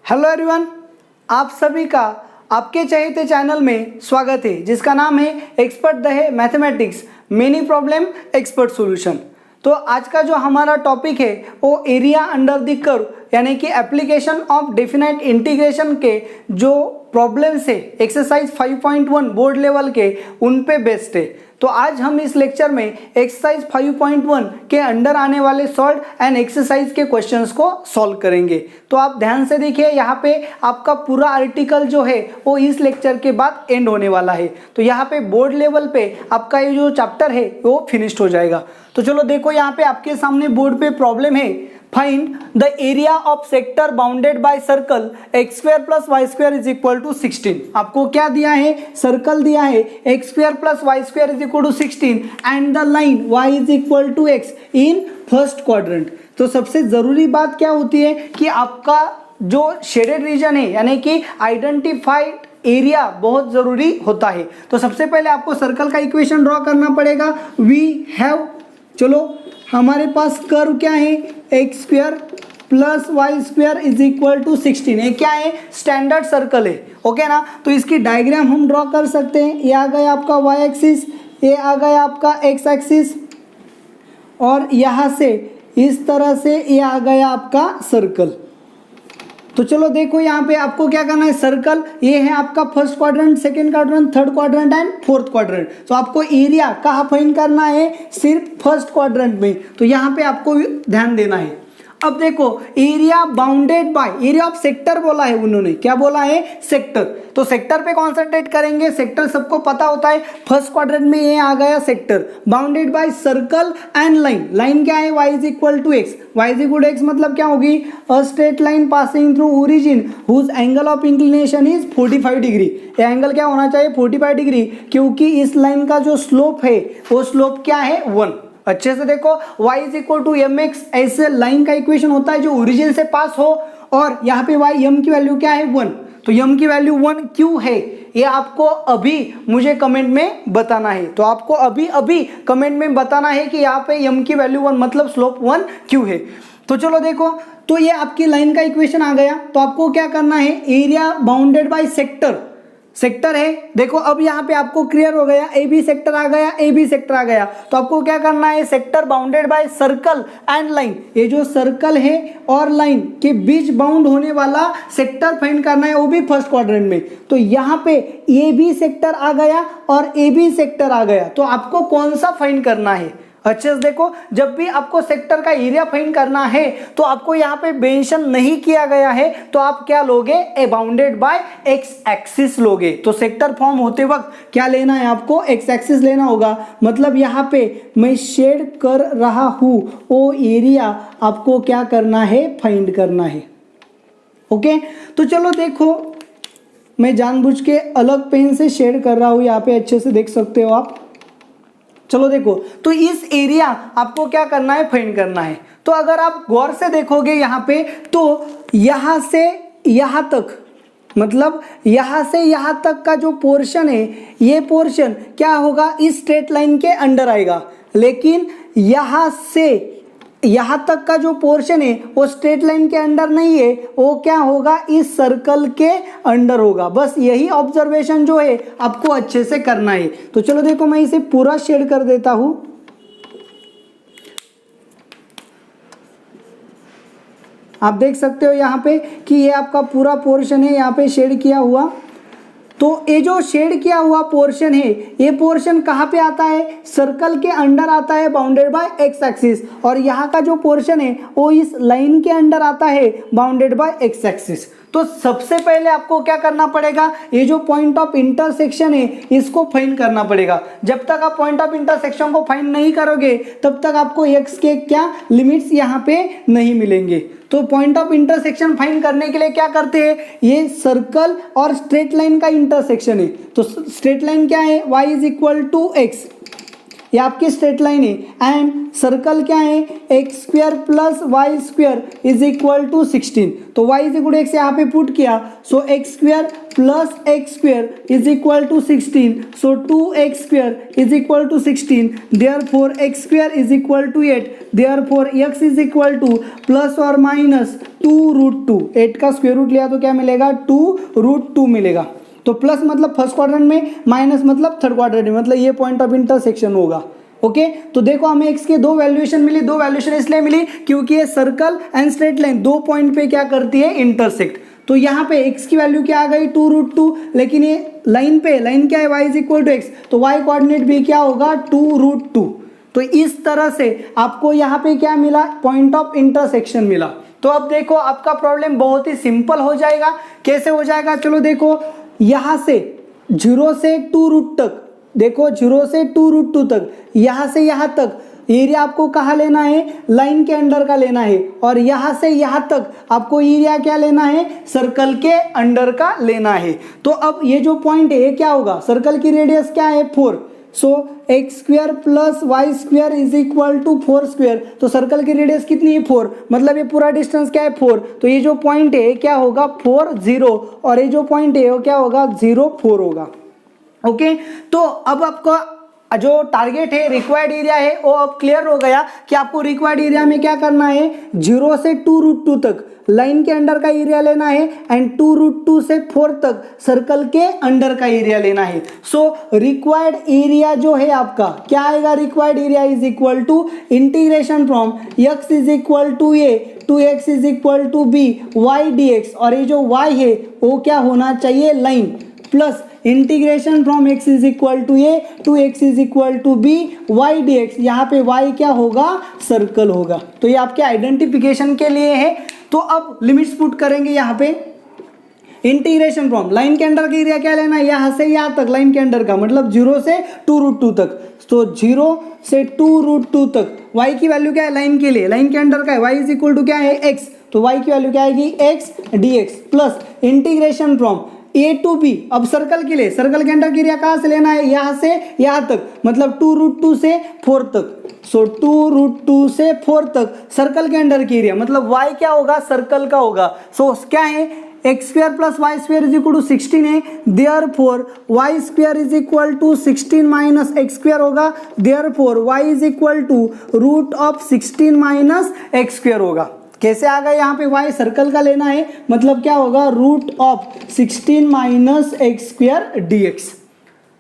Hello everyone, आप सभी का आपके चहेते चैनल में स्वागत है जिसका नाम है एक्सपर्ट द है mathematics many problem expert solution. तो आज का जो हमारा टॉपिक है वो एरिया अंडर द कर्व यानी कि एप्लीकेशन ऑफ डेफिनाइट इंटीग्रेशन के जो प्रॉब्लम्स है एक्सरसाइज 5.1 बोर्ड लेवल के उन पे बेस्ड है। तो आज हम इस लेक्चर में एक्सरसाइज 5.1 के अंडर आने वाले सॉल्व एंड एक्सरसाइज के क्वेश्चंस को सॉल्व करेंगे। तो आप ध्यान से देखिए, यहाँ पे आपका पूरा आर्टिकल जो है वो इस लेक्चर के बाद एंड होने वाला है। तो यहाँ पे बोर्ड लेवल पे आपका ये जो चैप्टर है वो फिनिश्ड हो जाएगा। तो चलो देखो, यहाँ पे आपके सामने बोर्ड पे प्रॉब्लम है, find the area of sector bounded by circle x square plus y square is equal to 16। आपको क्या दिया है? सर्कल दिया है x square plus y square is equal to 16 and the line y is equal to x in first quadrant. तो सबसे जरूरी बात क्या होती है कि आपका जो शेडेड रीजन है यानी कि आइडेंटिफाइड एरिया बहुत जरूरी होता है। तो सबसे पहले आपको सर्कल का इक्वेशन ड्रॉ करना पड़ेगा। वी हैव, चलो हमारे पास कर्व क्या है? X square plus y square is equal to 16। ये क्या है? स्टैंडर्ड सर्कल है, ओके ना। तो इसकी डायग्राम हम ड्रॉ कर सकते हैं। ये आ गया आपका वाई एक्सिस, ये आ गया आपका एक्स एक्सिस, और यहाँ से इस तरह से ये आ गया आपका सर्कल। तो चलो देखो, यहाँ पे आपको क्या करना है? सर्कल ये है आपका first quadrant, second quadrant, third quadrant and fourth quadrant. तो आपको एरिया कहाँ फाइंड करना है? सिर्फ फर्स्ट क्वाड्रेंट में। तो यहाँ पे आपको ध्यान देना है। अब देखो, area bounded by, area of sector बोला है उन्होंने, क्या बोला है? सेक्टर। तो सेक्टर पे कॉन्सेंट्रेट करेंगे। सेक्टर सबको पता होता है, फर्स्ट क्वाड्रेंट में ये आ गया sector. Bounded by circle and line, line क्या है? y is equal to x. y is equal to x मतलब क्या होगी? A straight line passing through origin whose angle of inclination is 45 degree. ये एंगल क्या होना चाहिए? 45 डिग्री, क्योंकि इस लाइन का जो स्लोप है वो स्लोप क्या है? 1। अच्छे से देखो, y is equal to m x, ऐसे लाइन का इक्वेशन होता है जो ओरिजिन से पास हो, और यहाँ पे y m की वैल्यू क्या है? 1। तो m की वैल्यू 1 क्यों है ये आपको अभी मुझे कमेंट में बताना है। तो आपको अभी अभी कमेंट में बताना है कि यहाँ पे m की वैल्यू 1 मतलब स्लोप 1 क्यों है। तो चलो देखो, तो ये आपकी लाइन का इक्वेशन आ गया। तो आपको क्या करना है? Area bounded by sector, sector है। देखो अब यहाँ पे आपको क्लियर हो गया, ए बी सेक्टर आ गया, ए बी सेक्टर आ गया। तो आपको क्या करना है? Sector bounded by circle and line, ये जो सर्कल है और लाइन के बीच बाउंड होने वाला सेक्टर फाइंड करना है, वो भी फर्स्ट क्वाड्रेंट में। तो यहाँ पे ए बी सेक्टर आ गया और ए बी सेक्टर आ गया। तो आपको कौन सा फाइंड करना है? अच्छे से देखो, जब भी आपको सेक्टर का एरिया फाइंड करना है तो आपको यहाँ पे मेंशन नहीं किया गया है, तो आप क्या लोगे? A bounded by x axis लोगे। तो सेक्टर फॉर्म होते वक्त क्या लेना है आपको? एक्स एक्सिस लेना होगा। मतलब यहाँ पे मैं शेड कर रहा हूं वो एरिया आपको क्या करना है? फाइंड करना है, ओके। तो चलो देखो, मैं जानबूझ के अलग पेन से शेड कर रहा हूं, यहाँ पे अच्छे से देख सकते हो आप। चलो देखो, तो इस एरिया आपको क्या करना है? फाइंड करना है। तो अगर आप गौर से देखोगे यहाँ पे, तो यहाँ से यहाँ तक, मतलब यहाँ से यहाँ तक का जो पोर्शन है, ये पोर्शन क्या होगा? इस स्ट्रेट लाइन के अंडर आएगा। लेकिन यहाँ से यहाँ तक का जो पोर्शन है वो स्ट्रेट लाइन के अंडर नहीं है, वो क्या होगा? इस सर्कल के अंडर होगा। बस यही ऑब्जर्वेशन जो है आपको अच्छे से करना है। तो चलो देखो, मैं इसे पूरा शेड कर देता हूं। आप देख सकते हो यहाँ पे कि ये आपका पूरा पोर्शन है, यहाँ पे शेड किया हुआ। तो ये जो शेड किया हुआ पोर्शन है, ये पोर्शन कहाँ पे आता है? सर्कल के अंडर आता है, बाउंडेड बाय एक्स एक्सिस। और यहाँ का जो पोर्शन है वो इस लाइन के अंडर आता है, बाउंडेड बाय एक्स एक्सिस। तो सबसे पहले आपको क्या करना पड़ेगा? ये जो पॉइंट ऑफ इंटरसेक्शन है इसको फाइंड करना पड़ेगा। जब तक आप पॉइंट ऑफ इंटरसेक्शन को फाइंड नहीं करोगे तब तक आपको एक्स के क्या लिमिट्स यहाँ पे नहीं मिलेंगे। तो पॉइंट ऑफ इंटरसेक्शन फाइंड करने के लिए क्या करते हैं? ये सर्कल और स्ट्रेट लाइन का इंटरसेक्शन है। तो स्ट्रेट लाइन क्या है? y is equal to x. ये आपकी स्ट्रेट लाइन है एंड सर्कल क्या है x square plus y square is equal to 16। तो y is equal to x यहाँ पे पुट किया, so x square plus x square is equal to 16, so 2x square is equal to 16, therefore x square is equal to 8, therefore x is equal to plus और minus 2√2। 8 का square root लिया तो क्या मिलेगा 2√2 मिलेगा। तो plus मतलब first quadrant में, माइनस मतलब थर्ड क्वाड्रेंट में, मतलब ये पॉइंट ऑफ इंटरसेक्शन होगा। ओके तो देखो हमें x के दो वैल्यूएशन मिली, दो वैल्यूएशन इसलिए मिली क्योंकि ये सर्कल एंड स्ट्रेट लाइन दो पॉइंट पे क्या करती है इंटरसेक्ट। तो यहाँ पे x की वैल्यू क्या आ गई 2√2, लेकिन ये लाइन पे लाइन क्या है y is equal to x, तो y कोऑर्डिनेट भी क्या होगा 2√2। तो इस तरह से आपको यहाँ पे क्या मिला पॉइंट ऑफ इंटरसेक्शन मिला। तो अब देखो आपका प्रॉब्लम बहुत ही सिंपल हो जाएगा। कैसे हो जाएगा चलो देखो, यहाँ से 0 से 2√2 तक, देखो 0 से 2√2 तक, यहाँ से यहाँ तक एरिया आपको कहाँ लेना है लाइन के अंडर का लेना है, और यहाँ से यहाँ तक आपको एरिया क्या लेना है सर्कल के अंडर का लेना है। तो अब ये जो पॉइंट है ये क्या होगा, सर्कल की रेडियस क्या है 4, so x square plus y square is equal to 4 square. तो सर्कल की रेडियस कितनी है 4, मतलब ये पूरा डिस्टेंस क्या है 4। तो ये जो पॉइंट है क्या होगा 4 0, और ये जो पॉइंट है वो क्या होगा 0 4 होगा। ओके तो अब आपको जो टारगेट है रिक्वायर्ड एरिया है वो अब क्लियर हो गया कि आपको रिक्वायर्ड एरिया में क्या करना है 0 से 2√2 तक लाइन के अंडर का एरिया लेना है एंड 2√2 से 4 तक सर्कल के अंडर का एरिया लेना है। सो रिक्वायर्ड एरिया जो है आपका क्या आएगा, required area is equal to integration from x is equal to a to x is equal to b y dx, और ये जो y है वो क्या होना चाहिए line, plus integration from x is equal to a to x is equal to b y dx, यहाँ पे y क्या होगा सर्कल होगा। तो ये आपके आइडेंटिफिकेशन के लिए है। तो अब लिमिट्स पुट करेंगे यहाँ पे, इंटीग्रेशन फ्रॉम लाइन के अंडर का एरिया क्या लेना है यहाँ से यहाँ तक लाइन के अंडर का, मतलब 0 से 2√2 तक। तो 0 से 2√2 तक y की वैल्यू क्या है लाइन के लिए, लाइन के अंडर का है y इज इक्वल टू क्या है x, तो y की वैल्यू क्या आएगी x dx, plus integration from a to b। अब सर्कल के लिए, सर्कल के अंडर का एरिया कहाँ से लेना है यहाँ से यहाँ तक, मतलब 2√2 से 4 तक। सो 2√2 से 4 तक सर्कल के अंडर की एरिया, मतलब y क्या होगा सर्कल का होगा। सो क्या है x square plus y square is equal to 16 है, therefore y square is equal to 16 minus x square होगा, therefore y is equal to root of 16 minus x square होगा। कैसे आ गया यहाँ पे y सर्कल का लेना है, मतलब क्या होगा root of 16 minus x square dx।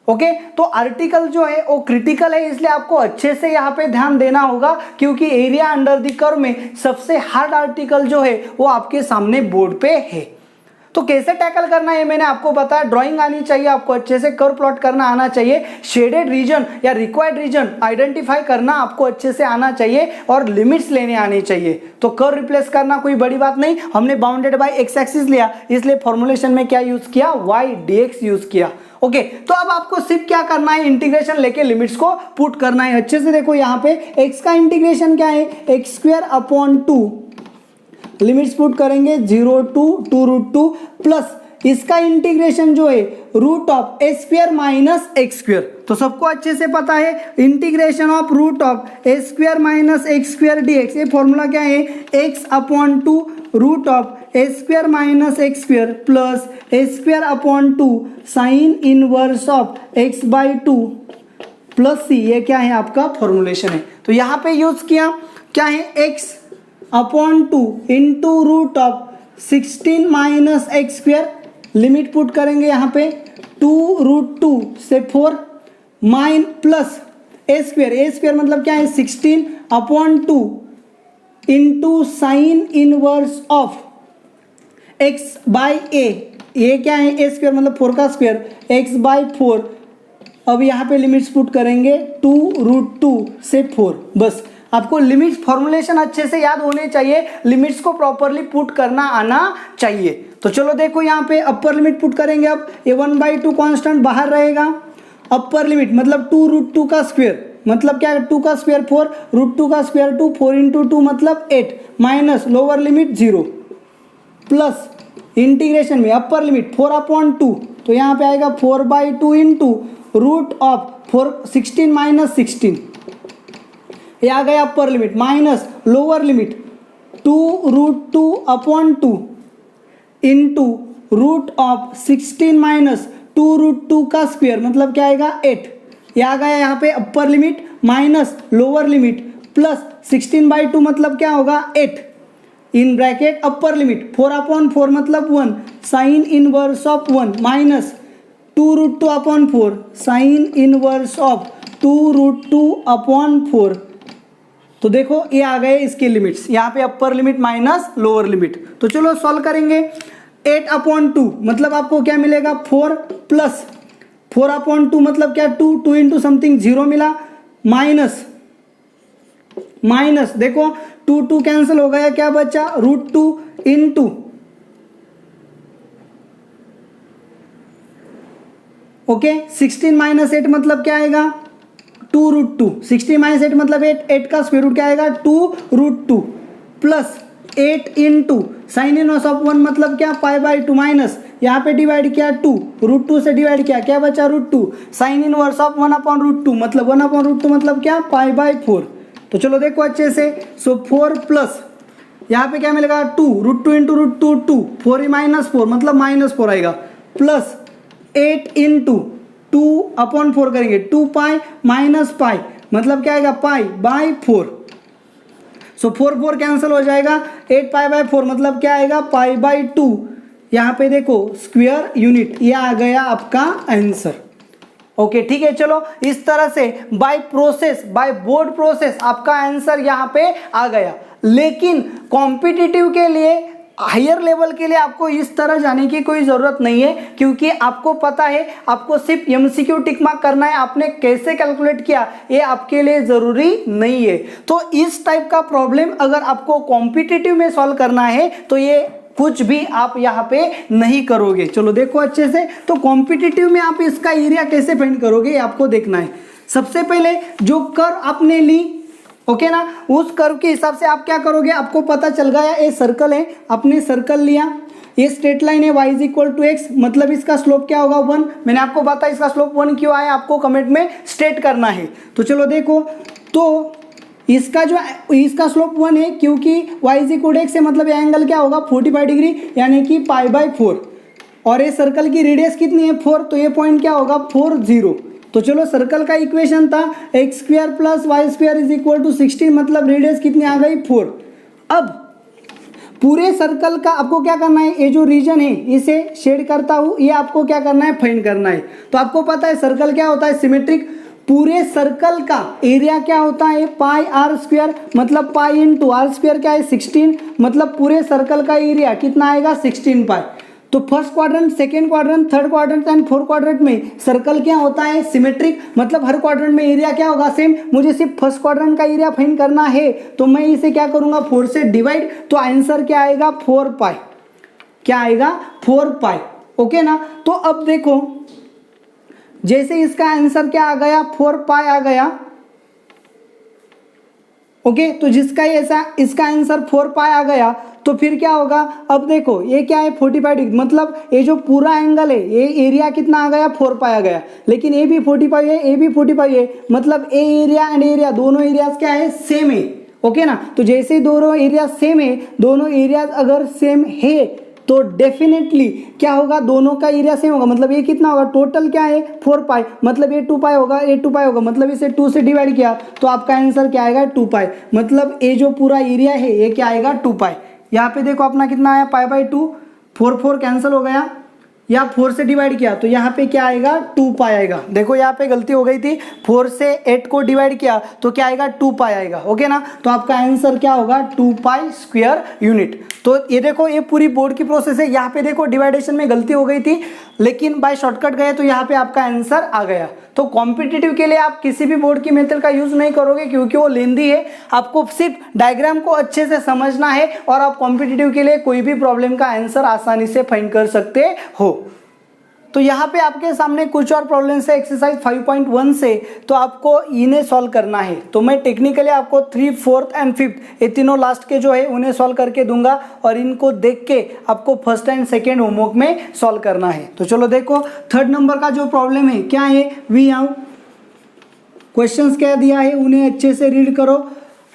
Okay तो आर्टिकल जो है वो क्रिटिकल है, इसलिए आपको अच्छे से यहाँ पे ध्यान देना होगा क्योंकि एरिया अंडर द कर्व में सबसे हार्ड आर्टिकल जो है वो आपके सामने बोर्ड पे है। तो कैसे टैकल करना है मैंने आपको बताया, ड्राइंग आनी चाहिए आपको, अच्छे से कर्व प्लॉट करना आना चाहिए, शेडेड रीजन या रिक्वायर्ड रीजन आइडेंटिफाई करना आपको अच्छे से आना चाहिए, और लिमिट्स लेने आनी चाहिए। तो कर्व रिप्लेस करना कोई बड़ी बात नहीं, हमने बाउंडेड बाय एक्स एक्सिस लिया इसलिए फॉर्मुलेशन में क्या यूज किया y dx यूज किया। ओके तो अब आपको सिर्फ क्या करना है इंटीग्रेशन लेके लिमिट्स को पुट करना है। अच्छे से देखो यहाँ पे x का इंटीग्रेशन क्या है x square upon 2, limits put करेंगे 0 टू 2√2, प्लस इसका इंटीग्रेशन जो है root of a square minus x square. तो सबको अच्छे से पता है integration of root of a square minus x square dx, ये फॉर्मूला क्या है x upon 2 root of a square minus x square plus a square upon 2 sine inverse of x by 2 plus c, ये क्या है आपका formulation है। तो यहाँ पे यूज किया क्या है x upon 2 into root of 16 minus x square, limit put करेंगे यहाँ पे 2√2 से 4 माइन प्लस ए स्क्वायर मतलब क्या है 16 upon 2 into sine inverse of x by a, ये क्या है ए स्क्वायर मतलब 4 का स्क्वायर एक्स बाई 4। अब यहाँ पे लिमिट्स पुट करेंगे 2√2 से 4। बस आपको लिमिट्स फॉर्मुलेशन अच्छे से याद होने चाहिए, लिमिट्स को प्रॉपरली पुट करना आना चाहिए। तो चलो देखो यहाँ पे अपर लिमिट पुट करेंगे, अब ये 1/2 कांस्टेंट बाहर रहेगा, अपर लिमिट मतलब 2√2 का स्क्वायर मतलब क्या है 2 का स्क्वायर 4, √2 का स्क्वायर 2, 4 इंटू 2 मतलब 8, minus lower limit 0, plus integration में अपर लिमिट 4/2, तो यहाँ पे आएगा 4/2 इंटू रूट ऑफ 16 माइनस 16, ये आ गया upper limit, minus lower limit 2√2/2 into root of 16 minus 2√2 का स्क्वायर, मतलब क्या आएगा 8। ये आ गया यहाँ पे अपर limit minus lower limit plus 16/2 मतलब क्या होगा 8 इन ब्रैकेट अपर लिमिट 4/4 मतलब 1 sign inverse of 1 minus 2√2/4 sign inverse of 2√2/4। तो देखो ये आ गए इसके लिमिट्स, यहाँ पे अपर लिमिट माइनस लोअर लिमिट। तो चलो सॉल्व करेंगे। 8/2 मतलब आपको क्या मिलेगा 4 प्लस 4/2 मतलब क्या 2 इंटू समथिंग 0 मिला, माइनस देखो 2 कैंसिल हो गया, क्या बचा √2 इंटू ओके 16 माइनस 8 मतलब क्या आएगा 2√2, 16 माइनस 8 मतलब 8 का स्क्वायर रूट क्या आएगा 2√2 plus 8 into sine inverse of 1 मतलब क्या π/2 माइनस यहाँ पे डिवाइड किया 2 √2 से डिवाइड किया, क्या बचा √2 साइन इनवर्स ऑफ 1/√2 मतलब 1/√2 मतलब क्या π/4। तो चलो देखो अच्छे से, सो 4 प्लस यहाँ पे क्या मिलेगा 2 √2 इंटू √2 2 4 माइनस 4 मतलब -4 आएगा प्लस 8 इंटू 2/4 करेंगे 2π माइनस π मतलब क्या आएगा π/4। सो 4 कैंसिल हो जाएगा, 8π/4 मतलब क्या आएगा π/2। यहाँ पे देखो स्क्वायर यूनिट, ये आ गया आपका आंसर। ओके ठीक है, चलो इस तरह से बाय बोर्ड प्रोसेस आपका आंसर यहाँ पे आ गया। लेकिन कॉम्पिटिटिव के लिए, हायर लेवल के लिए आपको इस तरह जाने की कोई ज़रूरत नहीं है, क्योंकि आपको पता है आपको सिर्फ एमसीक्यू टिक मार्क करना है। आपने कैसे कैलकुलेट किया ये आपके लिए ज़रूरी नहीं है। तो इस टाइप का प्रॉब्लम अगर आपको कॉम्पिटिटिव में सॉल्व करना है तो ये कुछ भी आप यहाँ पे नहीं करोगे। चलो देखो अच्छे से, तो कॉम्पिटिटिव में आप इसका एरिया कैसे फाइंड करोगे ये आपको देखना है। सबसे पहले जो कर्व आपने ली, ओके ना, उस कर्व के हिसाब से आप क्या करोगे, आपको पता चल गया ये सर्कल है, आपने सर्कल लिया, ये स्ट्रेट लाइन है y = x मतलब इसका स्लोप क्या होगा 1। मैंने आपको बताया इसका स्लोप 1 क्यों आया, आपको कमेंट में स्टेट करना है। तो चलो देखो, तो इसका स्लोप 1 है क्योंकि y = x है, मतलब ये एंगल क्या होगा 45 डिग्री यानी कि π/4। और ये सर्कल की रेडियस कितनी है 4, तो ये पॉइंट क्या होगा 4 0। तो चलो सर्कल का इक्वेशन था x² + y² = 16 मतलब रेडियस कितनी आ गई 4। अब पूरे सर्कल का आपको क्या करना है, ये जो रीजन है इसे शेड करता हूँ, ये आपको क्या करना है फाइंड करना है। तो आपको पता है सर्कल क्या होता है सिमेट्रिक, पूरे सर्कल का एरिया क्या होता है πr² मतलब π इंटू r² क्या है 16 मतलब पूरे सर्कल का एरिया कितना आएगा 16π। तो first quadrant, second quadrant, third quadrant and fourth quadrant में सर्कल क्या होता है सिमेट्रिक, मतलब हर क्वाड्रेंट में एरिया क्या होगा सेम। मुझे सिर्फ फर्स्ट क्वाड्रेंट का एरिया फाइंड करना है तो मैं इसे क्या करूंगा 4 से डिवाइड, तो आंसर क्या आएगा 4π, क्या आएगा 4π। ओके ना, तो अब देखो जैसे इसका आंसर क्या आ गया 4π आ गया, ओके, तो जिसका ऐसा इसका आंसर 4π आ गया तो फिर क्या होगा, अब देखो ये क्या है 45 डिग्री मतलब ये जो पूरा एंगल है ये एरिया कितना आ गया 4π आ गया, लेकिन ये भी 45 है ये भी 45 है मतलब ए एरिया एंड एरिया दोनों एरियाज क्या है सेम है। ओके ना, तो जैसे दोनों एरिया सेम है, दोनों एरियाज अगर सेम है तो डेफिनेटली क्या होगा दोनों का एरिया सेम होगा, मतलब ये कितना होगा टोटल क्या है 4π मतलब ये 2π होगा, ये 2π होगा मतलब इसे 2 से डिवाइड किया तो आपका आंसर क्या आएगा 2π मतलब ये जो पूरा एरिया है ये क्या आएगा 2π। यहाँ पे देखो अपना कितना आया π/2, 4 कैंसिल हो गया, या 4 से डिवाइड किया तो यहाँ पे क्या आएगा 2π आएगा। देखो यहाँ पे गलती हो गई थी, 4 से 8 को डिवाइड किया तो क्या आएगा 2π आएगा। ओके ना, तो आपका आंसर क्या होगा 2π² यूनिट। तो ये देखो ये पूरी बोर्ड की प्रोसेस है, यहाँ पे देखो डिवाइडेशन में गलती हो गई थी लेकिन बाय शॉर्टकट गए तो यहाँ पे आपका आंसर आ गया। तो कॉम्पिटिटिव के लिए आप किसी भी बोर्ड की मेथड का यूज नहीं करोगे क्योंकि वो लेंदी है, आपको सिर्फ डायग्राम को अच्छे से समझना है और आप कॉम्पिटिटिव के लिए कोई भी प्रॉब्लम का आंसर आसानी से फाइंड कर सकते हो। तो यहाँ पे आपके सामने कुछ और प्रॉब्लम्स है एक्सरसाइज 5.1 से, तो आपको इन्हें सॉल्व करना है। तो मैं टेक्निकली आपको 3, 4 एंड 5 ये तीनों लास्ट के जो है उन्हें सॉल्व करके दूंगा और इनको देख के आपको फर्स्ट एंड सेकेंड होमवर्क में सॉल्व करना है। तो चलो देखो थर्ड नंबर का जो प्रॉब्लम है क्या है, वी हैव क्वेश्चंस क्या दिया है उन्हें अच्छे से रीड करो।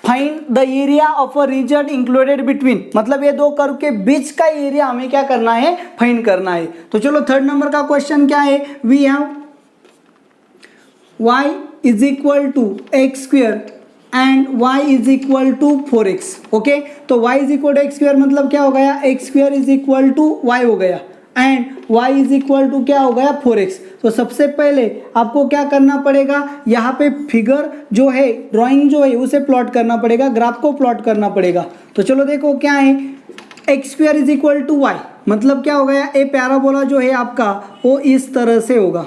Find the area of a region included between, मतलब ये दो कर्व के बीच का एरिया हमें क्या करना है, फाइंड करना है। तो चलो थर्ड नंबर का क्वेश्चन क्या है, we have y is equal to x square and y is equal to 4x। Okay, तो y is equal to x square मतलब क्या हो गया, x square is equal to y हो गया and y is equal to क्या हो गया 4x। तो सबसे पहले आपको क्या करना पड़ेगा, यहाँ पे फिगर जो है, ड्राइंग जो है उसे प्लॉट करना पड़ेगा, ग्राफ को प्लॉट करना पड़ेगा। तो चलो देखो क्या है, x square is equal to y मतलब क्या हो गया, ए पैराबोला जो है आपका वो इस तरह से होगा।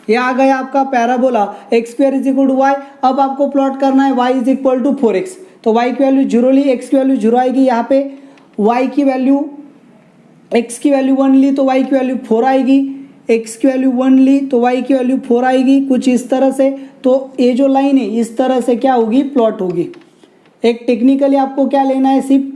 ये आ गया आपका parabola, x square is equal to y. अब आपको प्लॉट करना है y is equal to 4x। तो y की वैल्यू 0 ली, x की वैल्यू 0 आएगी, यहाँ पे y की वैल्यू, x की वैल्यू 1 ली तो y की वैल्यू 4 आएगी, x की वैल्यू 1 ली तो y की वैल्यू 4 आएगी, कुछ इस तरह से। तो ये जो लाइन है इस तरह से क्या होगी, प्लॉट होगी। एक टेक्निकली आपको क्या लेना है, सिर्फ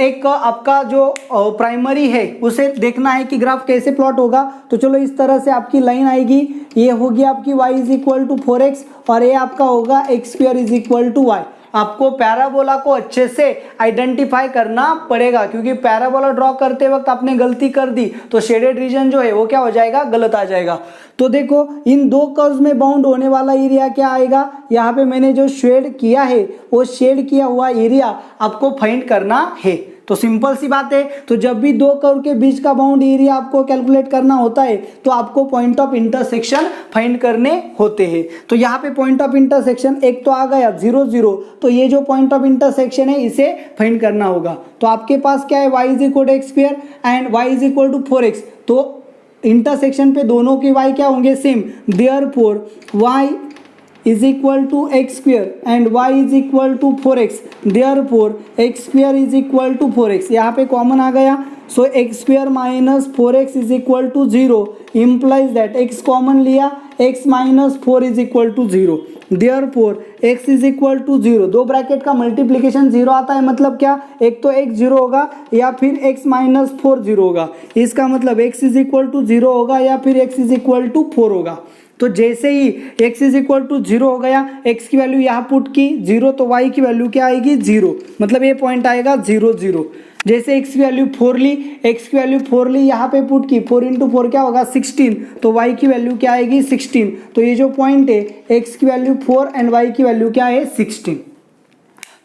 एक आपका जो प्राइमरी है उसे देखना है कि ग्राफ कैसे प्लॉट होगा। तो चलो इस तरह से आपकी लाइन आएगी, ये होगी आपकी y is equal to 4x और ये आपका होगा x square is equal to y. आपको पैराबोला को अच्छे से आइडेंटिफाई करना पड़ेगा, क्योंकि पैराबोला ड्रॉ करते वक्त आपने गलती कर दी तो शेडेड रीजन जो है वो क्या हो जाएगा, गलत आ जाएगा। तो देखो इन दो कर्व्स में बाउंड होने वाला एरिया क्या आएगा, यहाँ पे मैंने जो शेड किया है वो शेड किया हुआ एरिया आपको फाइंड करना है। तो सिंपल सी बात है, तो जब भी दो कर्व के बीच का बाउंड एरिया आपको कैलकुलेट करना होता है तो आपको पॉइंट ऑफ इंटरसेक्शन फाइंड करने होते हैं। तो यहाँ पे पॉइंट ऑफ इंटरसेक्शन एक तो आ गया 0 0, तो ये जो पॉइंट ऑफ इंटरसेक्शन है इसे फाइंड करना होगा। तो आपके पास क्या है, y is equal to x square and y is equal to 4x। तो इंटरसेक्शन पे दोनों के y क्या होंगे, same. Therefore y is equal to x square and y is equal to 4x, therefore x square is equal to 4x। यहाँ पे common आ गया, सो x square minus 4x is equal to 0 implies that x common लिया, x minus 4 is equal to 0, therefore x is equal to 0। दो bracket का multiplication 0 आता है, मतलब क्या, एक तो x 0 होगा या फिर x माइनस 4 0 होगा। इसका मतलब x is equal to 0 होगा या फिर x is equal to 4 होगा। तो जैसे ही x इज इक्वल टू 0 हो गया, x की वैल्यू यहाँ पुट की 0 तो y की वैल्यू क्या आएगी, 0, मतलब ये पॉइंट आएगा 0 0। जैसे x की वैल्यू 4 ली, x की वैल्यू 4 ली, यहाँ पे पुट की 4 इंटू 4 क्या होगा 16, तो y की वैल्यू क्या आएगी 16। तो ये जो पॉइंट है x की वैल्यू 4 एंड y की वैल्यू क्या है 16।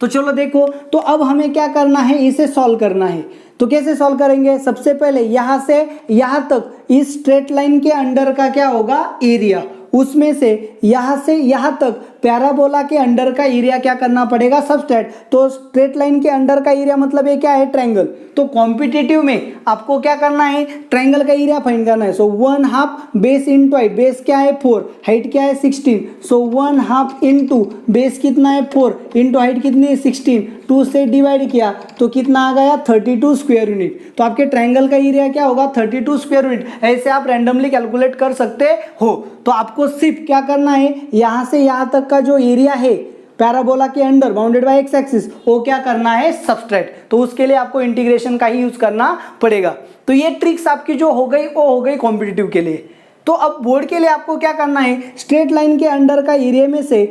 तो चलो देखो, तो अब हमें क्या करना है, इसे सॉल्व करना है। तो कैसे सॉल्व करेंगे, सबसे पहले यहाँ से यहाँ तक इस स्ट्रेट लाइन के अंडर का क्या होगा, एरिया, उसमें से यहाँ तक पैराबोला के अंडर का एरिया क्या करना पड़ेगा, सबट्रैक्ट। तो स्ट्रेट लाइन के अंडर का एरिया मतलब ये क्या है, ट्रायंगल। तो कॉम्पिटिटिव में आपको क्या करना है, ट्रायंगल का एरिया फाइंड करना है। सो 1/2 बेस इंटू हाइट, बेस क्या है 4, हाइट क्या है 16, सो 1/2 इंटू बेस कितना है 4 इंटू हाइट कितनी है 16, 2 से डिवाइड किया तो कितना आ गया 32 स्क्वायर यूनिट। तो आपके ट्रायंगल का एरिया क्या होगा 32 स्क्वायर यूनिट। ऐसे आप रैंडमली कैलकुलेट कर सकते हो। तो आपको सिर्फ क्या करना है, यहाँ से यहाँ तक का जो एरिया है पैराबोला के under bounded by x axis, वो क्या करना है, सबट्रैक्ट। तो उसके लिए आपको इंटीग्रेशन का ही यूज करना पड़ेगा। तो ये ट्रिक्स आपकी जो हो गई वो हो गई कॉम्पिटिटिव के लिए। तो अब बोर्ड के लिए आपको क्या करना है, स्ट्रेट लाइन के अंडर का एरिया में से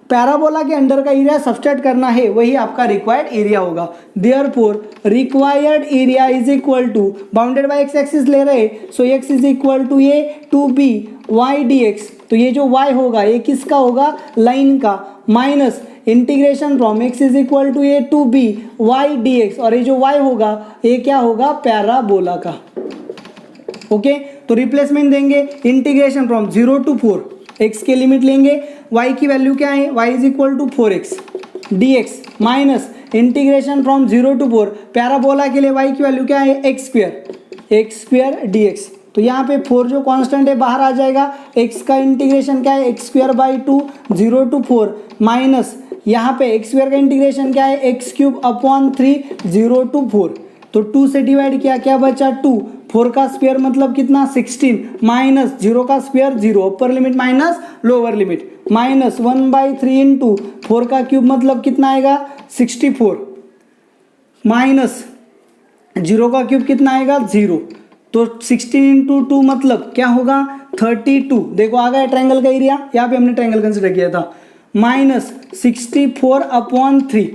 पैराबोला के अंडर का एरिया सबट्रैक्ट करना है, वही आपका रिक्वायर्ड एरिया होगा। Therefore required area is equal to, bounded by x axis ले रहे, so x is equal to a to b y d x. तो ये जो y होगा ये किसका होगा, लाइन का, minus integration from x is equal to a to b y d x, और ये जो y होगा ये क्या होगा, पैराबोला का। ओके, तो रिप्लेसमेंट देंगे, इंटीग्रेशन फ्रॉम 0 to 4, x के लिमिट लेंगे, y की वैल्यू क्या है, y is equal to 4x dx minus integration from 0 to 4, parabola के लिए y की वैल्यू क्या है, x स्क्वायर dx। तो यहाँ पे 4 जो कांस्टेंट है बाहर आ जाएगा, x का इंटीग्रेशन क्या है, x square by 2 0 to 4 minus यहाँ पे x स्क्वायर का इंटीग्रेशन क्या है, x क्यूब अपॉन 3 0 to 4। तो 2 से डिवाइड किया, क्या बचा 2, 4 का स्क्वायर मतलब कितना 16 माइनस 0 का स्क्वायर 0, अपर limit minus lower limit, minus 1/3 into 4 का क्यूब मतलब कितना आएगा 64 माइनस 0 का क्यूब कितना आएगा 0। तो 16 इंटू 2 मतलब क्या होगा 32, देखो आ गया ट्रायंगल का एरिया, यहाँ पे हमने ट्रायंगल कंसिडर किया था, -64/3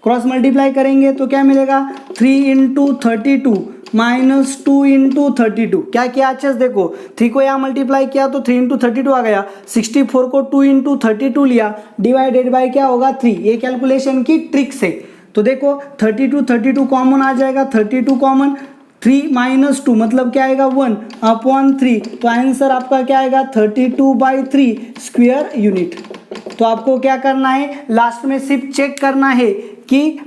क्रॉस मल्टीप्लाई करेंगे तो क्या मिलेगा 3 × 32 -2 × 32, क्या किया अच्छे से देखो, 3 को यहाँ मल्टीप्लाई किया तो 3 × 32 आ गया, 64 को 2 × 32 लिया, डिवाइडेड बाय क्या होगा 3, ये कैलकुलेशन की ट्रिक से। तो देखो 32 कॉमन आ जाएगा, 32 कॉमन, 3 - 2 मतलब क्या आएगा 1/3, तो आंसर आपका क्या आएगा 32/3 स्क्वायर यूनिट। तो आपको क्या करना है, लास्ट में सिर्फ चेक करना है कि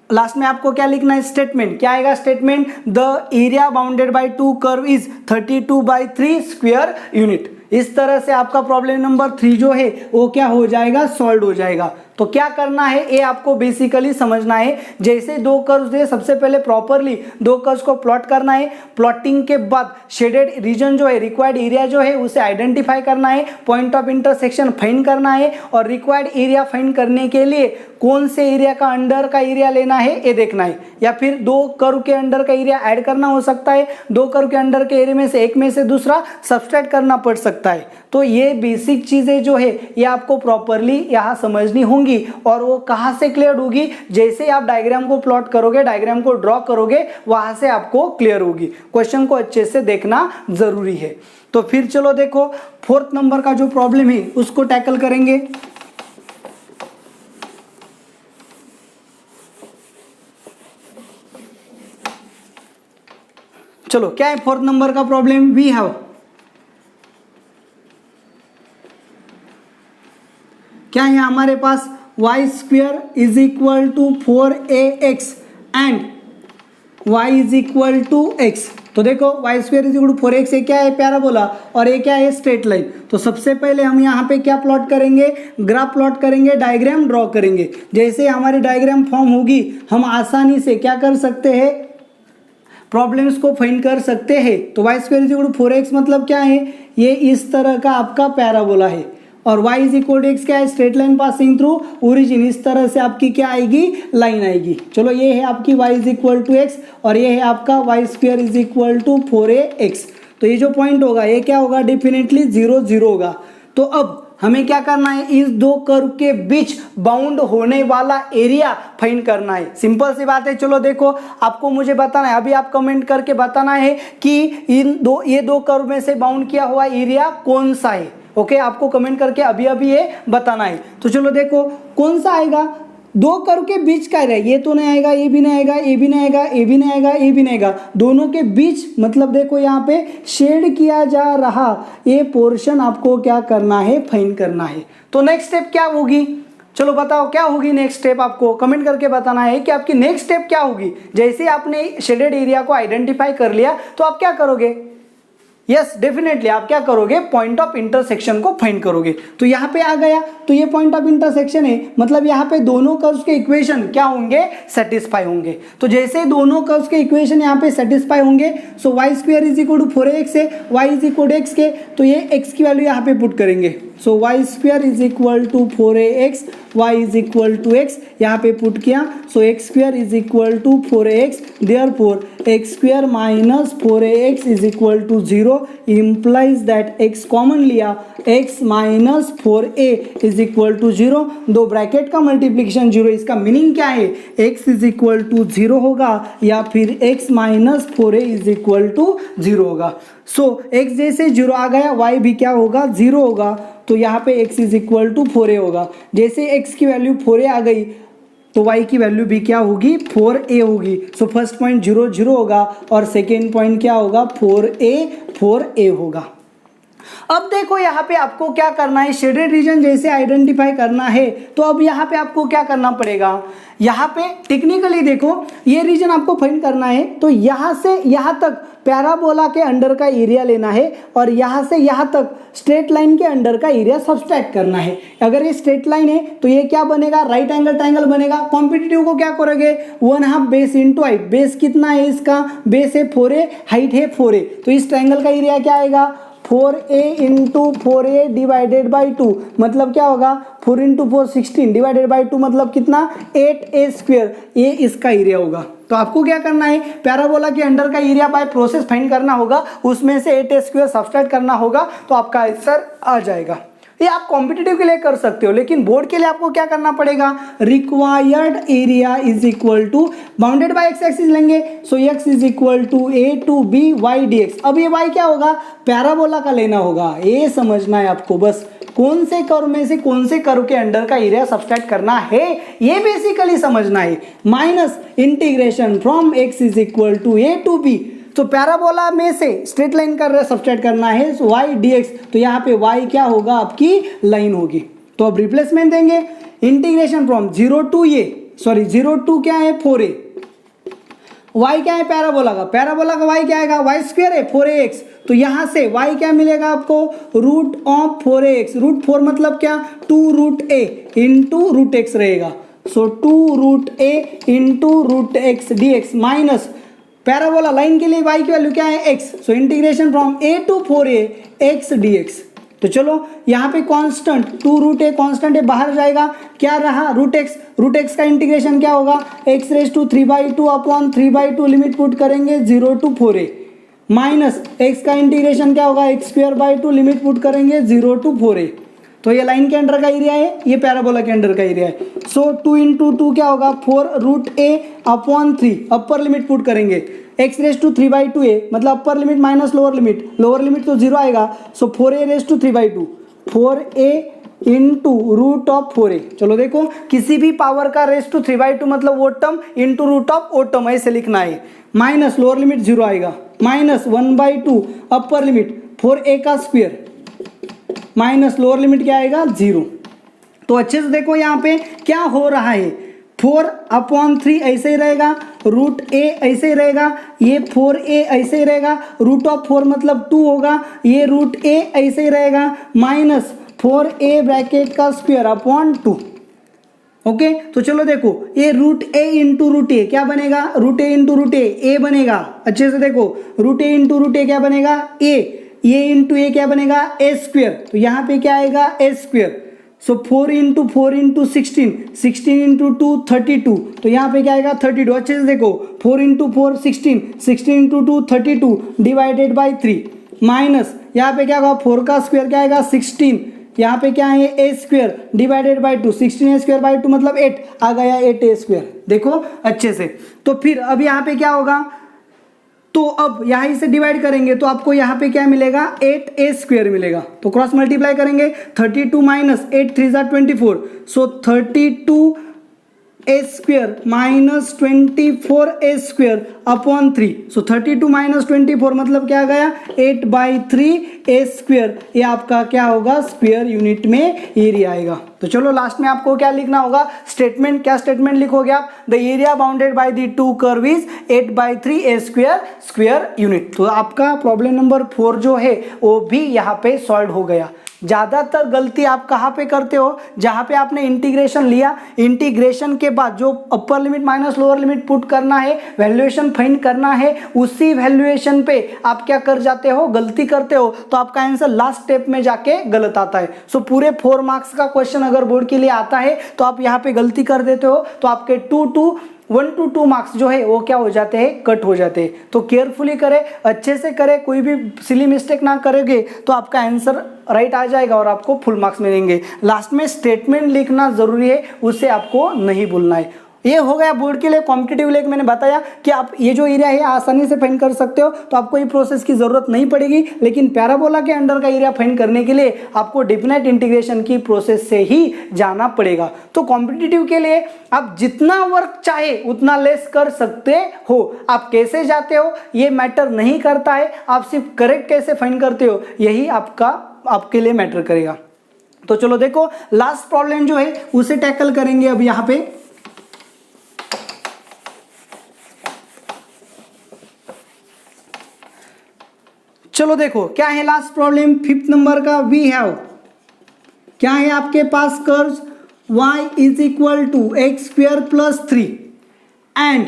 लास्ट में आपको क्या लिखना है, स्टेटमेंट क्या आएगा, statement the area bounded by two curve is 32/3 square unit. इस तरह से आपका प्रॉब्लम नंबर 3 जो है वो क्या हो जाएगा, सॉल्व हो जाएगा। तो क्या करना है ये आपको बेसिकली समझना है, जैसे दो कर्व्स है सबसे पहले प्रॉपरली दो कर्व्स को प्लॉट करना है, प्लॉटिंग के बाद शेडेड रीजन जो है, रिक्वायर्ड एरिया जो है उसे आइडेंटिफाई करना है, पॉइंट ऑफ इंटरसेक्शन फाइंड करना है, और रिक्वायर्ड एरिया फाइंड करने के लिए कौन से एरिया का अंडर का एरिया लेना है ये देखना है, या फिर दो कर्व के अंडर का एरिया ऐड करना हो सकता है, दो कर्व के अंडर के एरिया में से एक में से दूसरा सब्सट्रैक्ट करना पड़ सकता है। तो ये बेसिक चीजें जो है ये आपको प्रॉपरली यहाँ समझनी होंगी, और वो कहाँ से क्लियर होगी, जैसे आप डायग्राम को प्लॉट करोगे, डायग्राम को ड्रॉ करोगे, वहां से आपको क्लियर होगी। क्वेश्चन को अच्छे से देखना जरूरी है। तो फिर चलो देखो 4th नंबर का जो प्रॉब्लम है उसको टैकल करेंगे। चलो क्या है 4th नंबर का प्रॉब्लम, वी हैव, क्या है हमारे पास y² = 4ax and y = x। तो देखो y² = 4x, ये क्या है पैराबोला, और ये क्या है स्ट्रेट लाइन। तो सबसे पहले हम यहाँ पे क्या प्लॉट करेंगे, ग्राफ प्लॉट करेंगे, डायग्राम ड्रॉ करेंगे। जैसे हमारी डायग्राम फॉर्म होगी हम आसानी से क्या कर सकते हैं, प्रॉब्लम्स को फाइंड कर सकते हैं। तो y² = 4x मतलब क्या है, ये इस तरह का आपका पैराबोला है, और y = x क्या है, straight line passing through origin, इस तरह से आपकी क्या आएगी, लाइन आएगी। चलो ये है आपकी y = x, और ये है आपका y² = 4ax। तो ये जो पॉइंट होगा ये क्या होगा, डेफिनेटली 0 0 होगा। तो अब हमें क्या करना है, इस दो कर्व के बीच बाउंड होने वाला एरिया फाइंड करना है। सिंपल सी बात है। चलो देखो आपको मुझे बताना है, अभी आप कमेंट करके बताना है कि ये दो कर्व में से बाउंड किया हुआ एरिया कौन सा है। ओके, आपको कमेंट करके अभी अभी ये बताना है। तो चलो देखो कौन सा आएगा, दो कर्व के बीच का एरिया, ये तो नहीं आएगा, ये भी नहीं आएगा, ये भी नहीं आएगा, ये भी नहीं आएगा, ये भी नहीं आएगा, दोनों के बीच मतलब देखो यहाँ पे शेड किया जा रहा ये पोर्शन आपको क्या करना है, फाइंड करना है। तो नेक्स्ट स्टेप क्या होगी, चलो बताओ क्या होगी नेक्स्ट स्टेप, आपको कमेंट करके बताना है कि आपकी नेक्स्ट स्टेप क्या होगी। जैसे आपने शेडेड एरिया को आइडेंटिफाई कर लिया तो आप क्या करोगे, यस डेफिनेटली आप क्या करोगे, पॉइंट ऑफ इंटरसेक्शन को फाइंड करोगे। तो यहाँ पे आ गया, तो ये पॉइंट ऑफ इंटरसेक्शन है, मतलब यहाँ पे दोनों कर्व्स के इक्वेशन क्या होंगे, सेटिस्फाई होंगे। तो जैसे दोनों कर्व्स के इक्वेशन यहाँ पे सेटिस्फाई होंगे, सो y² = 4ax है, y = x के, तो ये x की वैल्यू यहाँ पे पुट करेंगे। सो y² = 4ax, y = x यहाँ पे पुट किया, सो x² = 4ax, therefore x² - 4ax = 0 implies that x common लिया, x - 4a = 0, दो ब्रैकेट का मल्टीप्लिकेशन 0, इसका मीनिंग क्या है, x = 0 होगा या फिर x - 4a = 0 होगा। सो x जैसे 0 आ गया, y भी क्या होगा, 0 होगा, तो यहाँ पे x = 4a होगा। जैसे x की वैल्यू 4a आ गई तो y की वैल्यू भी क्या होगी, 4a होगी। सो फर्स्ट पॉइंट 0 0 होगा, और सेकेंड पॉइंट क्या होगा, 4a होगा। अब देखो यहाँ पे आपको क्या करना है, शेडेड रीजन जैसे आइडेंटिफाई करना है, तो अब यहाँ पे आपको क्या करना पड़ेगा, यहाँ पे टेक्निकली देखो ये रीजन आपको फाइंड करना है, तो यहाँ से यहाँ तक पैराबोला के अंडर का एरिया लेना है, और यहाँ से यहाँ तक स्ट्रेट लाइन के अंडर का एरिया सब्सट्रैक्ट करना है। अगर ये स्ट्रेट लाइन है तो ये क्या बनेगा, राइट एंगल ट्रायंगल बनेगा। कॉम्पिटिटिव को क्या करोगे, 1/2 बेस इंटू हाइट, बेस कितना है इसका, बेस है 4a, हाइट है 4a, तो इस ट्रायंगल का एरिया क्या आएगा, 4a into 4a divided by 2 मतलब क्या होगा 4 इंटू 4 16 डिवाइडेड बाई 2 मतलब कितना 8a स्क्वायर, ये इसका एरिया होगा। तो आपको क्या करना है, पैराबोला के अंडर का एरिया बाय प्रोसेस फाइंड करना होगा, उसमें से 8a स्क्वायर सब्सट्रैक्ट करना होगा, तो आपका आंसर आ जाएगा। ये आप कॉम्पिटिटिव के लिए कर सकते हो, लेकिन बोर्ड के लिए आपको क्या करना पड़ेगा, required area is equal to bounded by x axis लेंगे, so x is equal to a to b y d x. अब ये वाई क्या होगा, पैराबोला का लेना होगा, ये समझना है आपको, बस कौन से कर्व में से कौन से कर्व के अंडर का एरिया सब्सट्रैक्ट करना है, ये बेसिकली समझना है। Minus integration from x is equal to a to b, तो पैराबोला में से स्ट्रेट लाइन का सब्सट्रैक्ट करना है y dx, तो यहाँ पे y क्या होगा, आपकी लाइन होगी। तो अब रिप्लेसमेंट देंगे, integration from 0 to zero to क्या है 4a, y क्या है पैराबोला का y क्या आएगा y स्क्वायर है 4ax, तो यहाँ से y क्या मिलेगा आपको रूट ऑफ 4ax, रूट 4 मतलब क्या 2 root a into root x रहेगा, so 2 root a into root x dx minus parabola line के लिए y की वैल्यू क्या है x, so integration from a to 4a x dx। तो चलो यहाँ पे कांस्टेंट 2 रूट a कांस्टेंट है, बाहर जाएगा, क्या रहा रूट x का इंटीग्रेशन क्या होगा x raise to 3/2 upon 3/2 limit put करेंगे 0 टू 4a माइनस x का इंटीग्रेशन क्या होगा x square by 2 limit put करेंगे 0 टू 4a। तो ये लाइन के अंडर का एरिया है, ये पैराबोला के अंडर का एरिया है, सो 2 इंटू 2 क्या होगा 4 root a upon 3, upper limit put करेंगे x रेज टू 3/2a मतलब upper limit minus lower limit तो 0 आएगा, so 4a raise to 3/2 4a into root of 4a। चलो देखो किसी भी पावर का रेज टू 3/2 मतलब वो टर्म इंटू रूट ऑफ वो टर्म ऐसे लिखना है, माइनस लोअर लिमिट 0 आएगा, माइनस 1/2 अपर लिमिट 4a का स्क्वायर माइनस लोअर लिमिट क्या आएगा 0। तो अच्छे से देखो यहाँ पे क्या हो रहा है, 4/3 ऐसे ही रहेगा, रूट a ऐसे ही रहेगा, ये 4a ऐसे ही रहेगा, रूट ऑफ 4 मतलब 2 होगा, ये रूट a ऐसे ही रहेगा, माइनस 4a ब्रैकेट का स्क्वायर अपॉन 2। ओके तो चलो देखो ये रूट a इंटू रूट ए क्या बनेगा, रूट a इंटू रूट ए बनेगा, अच्छे से देखो रूट a इंटू रूट ए क्या बनेगा ये इंटू ए क्या बनेगा ए स्क्वायर, तो यहाँ पे क्या आएगा ए स्क्वायर, सो 4 इंटू 16 इंटू 2 32, तो यहाँ पे क्या आएगा 32। अच्छे से देखो 4 into 4 16 into 2 32 divided by 3 minus यहाँ पे क्या होगा 4 का स्क्वायर क्या आएगा 16, यहाँ पे क्या है a square divided by 2, 16 square by 2 मतलब 8 आ गया 8a स्क्वायर। देखो अच्छे से, तो फिर अब यहाँ पे क्या होगा, तो अब यहाँ से डिवाइड करेंगे तो आपको यहाँ पे क्या मिलेगा 8a स्क्वायर मिलेगा, तो क्रॉस मल्टीप्लाई करेंगे 32 माइनस 8 3 24, सो 32a square minus 24a square upon 3, सो 32 माइनस 24 मतलब क्या आ गया 8/3a स्क्वायर, ये आपका क्या होगा स्क्वायर यूनिट में एरिया आएगा। तो चलो लास्ट में आपको क्या लिखना होगा स्टेटमेंट, क्या स्टेटमेंट लिखोगे आप, the area bounded by the two curve is 8/3a square unit. तो आपका प्रॉब्लम नंबर 4 जो है वो भी यहाँ पे सॉल्व हो गया। ज़्यादातर गलती आप कहाँ पे करते हो, जहाँ पे आपने इंटीग्रेशन लिया, इंटीग्रेशन के बाद जो अपर limit minus lower limit put करना है, वैल्यूएशन फाइंड करना है, उसी वैल्यूएशन पे आप क्या कर जाते हो गलती करते हो, तो आपका आंसर लास्ट स्टेप में जाके गलत आता है। सो पूरे 4 मार्क्स का क्वेश्चन अगर बोर्ड के लिए आता है तो आप यहाँ पे गलती कर देते हो तो आपके 1 to 2 मार्क्स जो है वो क्या हो जाते हैं कट हो जाते हैं। तो केयरफुली करें, अच्छे से करें, कोई भी सिली मिस्टेक ना करोगे तो आपका आंसर राइट आ जाएगा और आपको फुल मार्क्स मिलेंगे। लास्ट में स्टेटमेंट लिखना जरूरी है, उससे आपको नहीं भूलना है। ये हो गया बोर्ड के लिए। कॉम्पिटिटिव लेक मैंने बताया कि आप ये जो एरिया है आसानी से फाइंड कर सकते हो, तो आपको ये प्रोसेस की जरूरत नहीं पड़ेगी। लेकिन पैराबोला के अंडर का एरिया फाइंड करने के लिए आपको डेफिनेट इंटीग्रेशन की प्रोसेस से ही जाना पड़ेगा। तो कॉम्पिटिटिव के लिए आप जितना वर्क चाहे उतना लेस कर सकते हो। आप कैसे जाते हो ये मैटर नहीं करता है, आप सिर्फ करेक्ट कैसे फाइंड करते हो यही आपके लिए मैटर करेगा। तो चलो देखो लास्ट प्रॉब्लम जो है उसे टैकल करेंगे अब यहाँ पे। चलो देखो क्या है लास्ट प्रॉब्लम 5th नंबर का। वी हैव क्या है आपके पास curves y is equal to x square plus 3 and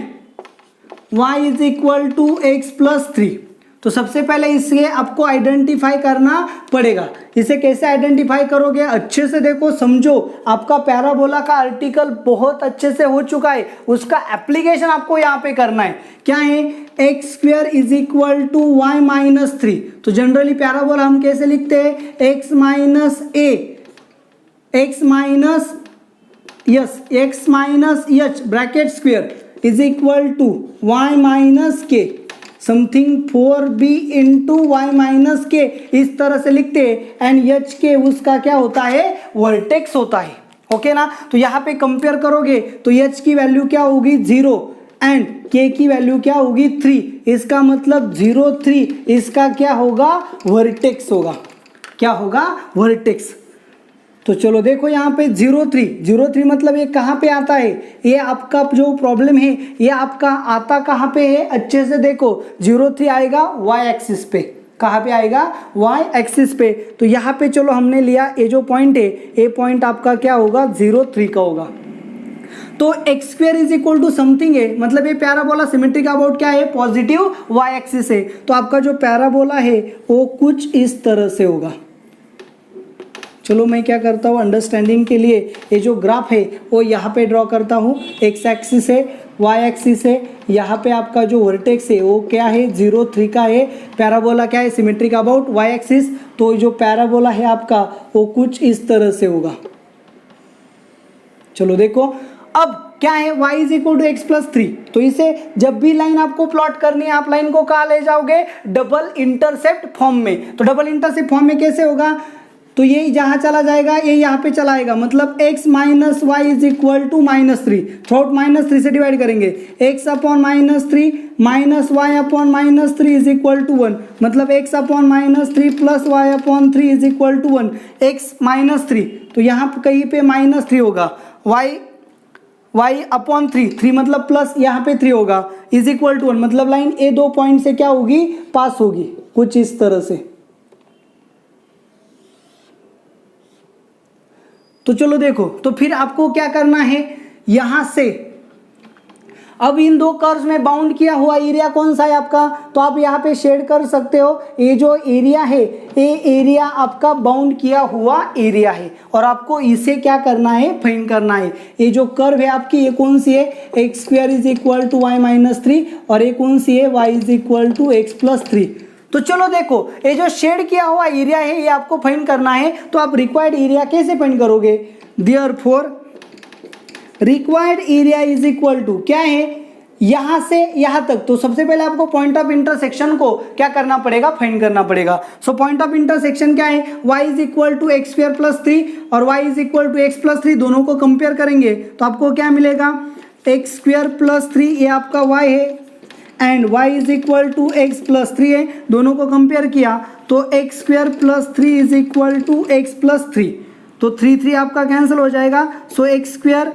y is equal to x plus 3। तो सबसे पहले इसे आपको आइडेंटिफाई करना पड़ेगा। इसे कैसे आइडेंटिफाई करोगे, अच्छे से देखो, समझो। आपका पैराबोला का आर्टिकल बहुत अच्छे से हो चुका है, उसका एप्लीकेशन आपको यहाँ पे करना है। क्या है, x square is equal to y minus 3। तो जनरली पैराबोला हम कैसे लिखते हैं, x minus h bracket square is equal to y minus k something 4b into y minus k, इस तरह से लिखते हैं। एंड एच के उसका क्या होता है, वर्टेक्स होता है। ओके ना। तो यहाँ पे कंपेयर करोगे तो एच की वैल्यू क्या होगी, 0 एंड के की वैल्यू क्या होगी, 3। इसका मतलब 0 3 इसका क्या होगा, वर्टेक्स होगा। क्या होगा, वर्टेक्स। तो चलो देखो यहाँ पे 0 3 मतलब ये कहाँ पे आता है, ये आपका जो प्रॉब्लम है ये आपका आता कहाँ पे है, अच्छे से देखो। 0 3 आएगा वाई एक्सिस पे, कहाँ पे आएगा, वाई एक्सिस पे। तो यहाँ पे चलो हमने लिया ये जो पॉइंट है, ये पॉइंट आपका क्या होगा, 0 3 का होगा। तो x square is equal to something है, मतलब ये पैराबोला सिमेट्री का अबाउट क्या है, पॉजिटिव वाई एक्सिस है। तो आपका जो पैराबोला है वो कुछ इस तरह से होगा। चलो मैं क्या करता हूँ, अंडरस्टैंडिंग के लिए ये जो ग्राफ है वो यहाँ पे ड्रॉ करता हूँ। एक्स एक्सिस है, वाई एक्सिस है, यहाँ पे आपका जो वर्टेक्स है वो क्या है, 0 3 का है। पैराबोला क्या है, सिमेट्रिक अबाउट वाई एक्सिस। तो जो पैराबोला है आपका वो कुछ इस तरह से होगा। चलो देखो अब क्या है, y is equal to x plus 3। तो इसे जब भी लाइन आपको प्लॉट करनी है, आप लाइन को कहाँ ले जाओगे, डबल इंटरसेप्ट फॉर्म में। तो डबल इंटरसेप्ट फॉर्म में कैसे होगा, तो ये जहाँ चला जाएगा ये यहाँ पे चला आएगा, मतलब x minus y is equal to -3। Throughout -3 से डिवाइड करेंगे, x upon -3 minus y upon -3 is equal to 1, मतलब x upon -3 plus y upon 3 is equal to 1, x -3। तो यहाँ कहीं पे -3 होगा, y अपॉन 3 मतलब प्लस यहाँ पे 3 होगा, इज इक्वल टू 1, मतलब लाइन ए दो पॉइंट से क्या होगी, पास होगी, कुछ इस तरह से। तो चलो देखो, तो फिर आपको क्या करना है, यहां से अब इन दो कर्व्स में बाउंड किया हुआ एरिया कौन सा है आपका, तो आप यहाँ पे शेड कर सकते हो। ये जो एरिया है ये एरिया आपका बाउंड किया हुआ एरिया है, और आपको इसे क्या करना है, फाइंड करना है। ये जो कर्व है आपकी ये कौन सी है, x square is equal to y minus 3, और ये कौन सी है, y is equal to x plus 3। तो चलो देखो, ये जो शेड किया हुआ एरिया है ये आपको फाइंड करना है। तो आप रिक्वायर्ड एरिया कैसे फाइंड करोगे, therefore required area is equal to क्या है, यहां से यहां तक। तो सबसे पहले आपको पॉइंट ऑफ इंटरसेक्शन को क्या करना पड़ेगा, फाइंड करना पड़ेगा। सो पॉइंट ऑफ इंटरसेक्शन क्या है, y is equal to x square plus 3 और y is equal to x plus 3, दोनों को कंपेयर करेंगे तो आपको क्या मिलेगा, एक्स स्क्वायर प्लस 3 ये आपका y है and y is equal to x plus 3 है। दोनों को कंपेयर किया तो x square plus 3 is equal to x plus 3, तो 3 आपका कैंसिल हो जाएगा। So x square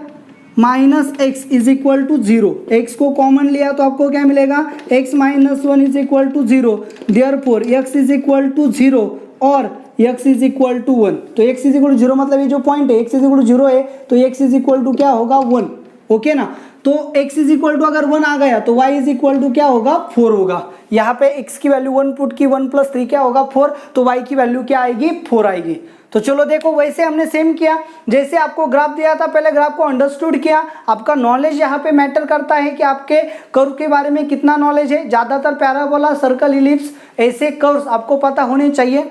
minus x is equal to 0, x को कॉमन लिया तो आपको क्या मिलेगा, x minus 1 is equal to 0, therefore x is equal to 0 और x इज इक्वल टू 1। तो x इज इक्वल टू 0 मतलब ये जो पॉइंट है x इज इक्वल टू 0 है, तो x इज इक्वल टू क्या होगा, 1। ओके ना। तो x इज इक्वल टू अगर 1 आ गया तो y इज इक्वल टू क्या होगा, 4 होगा। यहाँ पे x की वैल्यू 1 पुट की, 1 प्लस 3 क्या होगा, 4, तो y की वैल्यू क्या आएगी, 4 आएगी। तो चलो देखो, वैसे हमने सेम किया जैसे आपको ग्राफ दिया था, पहले ग्राफ को अंडरस्टूड किया। आपका नॉलेज यहाँ पे मैटर करता है कि आपके कर्व के बारे में कितना नॉलेज है। ज़्यादातर पैराबोला, सर्कल, इलिप्स ऐसे कर्व्स आपको पता होने चाहिए।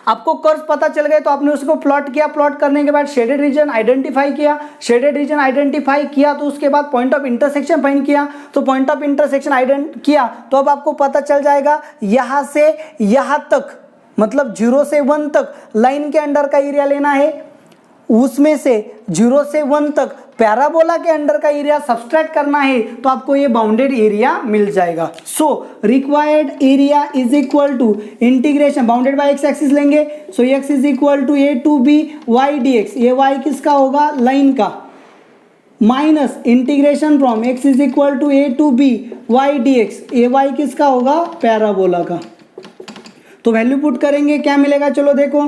आपको कर्व पता चल गए तो आपने उसको प्लॉट किया, प्लॉट करने के बाद शेडेड रीजन आइडेंटिफाई किया, शेडेड रीजन आइडेंटिफाई किया तो उसके बाद पॉइंट ऑफ इंटरसेक्शन फाइंड किया, तो पॉइंट ऑफ इंटरसेक्शन आइडेंट किया तो अब आपको पता चल जाएगा यहाँ से यहाँ तक, मतलब 0 से 1 तक लाइन के अंडर का एरिया लेना है, उसमें से 0 से 1 तक पैराबोला के अंडर का एरिया सब्सट्रैक्ट करना है, तो आपको ये बाउंडेड एरिया मिल जाएगा। So required area is equal to integration bounded by x axis लेंगे, so x is equal to a to b y d x, ये वाई किसका होगा, लाइन का, minus integration from x is equal to a to b y d x, ये y किसका होगा, parabola का। तो वैल्यू पुट करेंगे क्या मिलेगा, चलो देखो,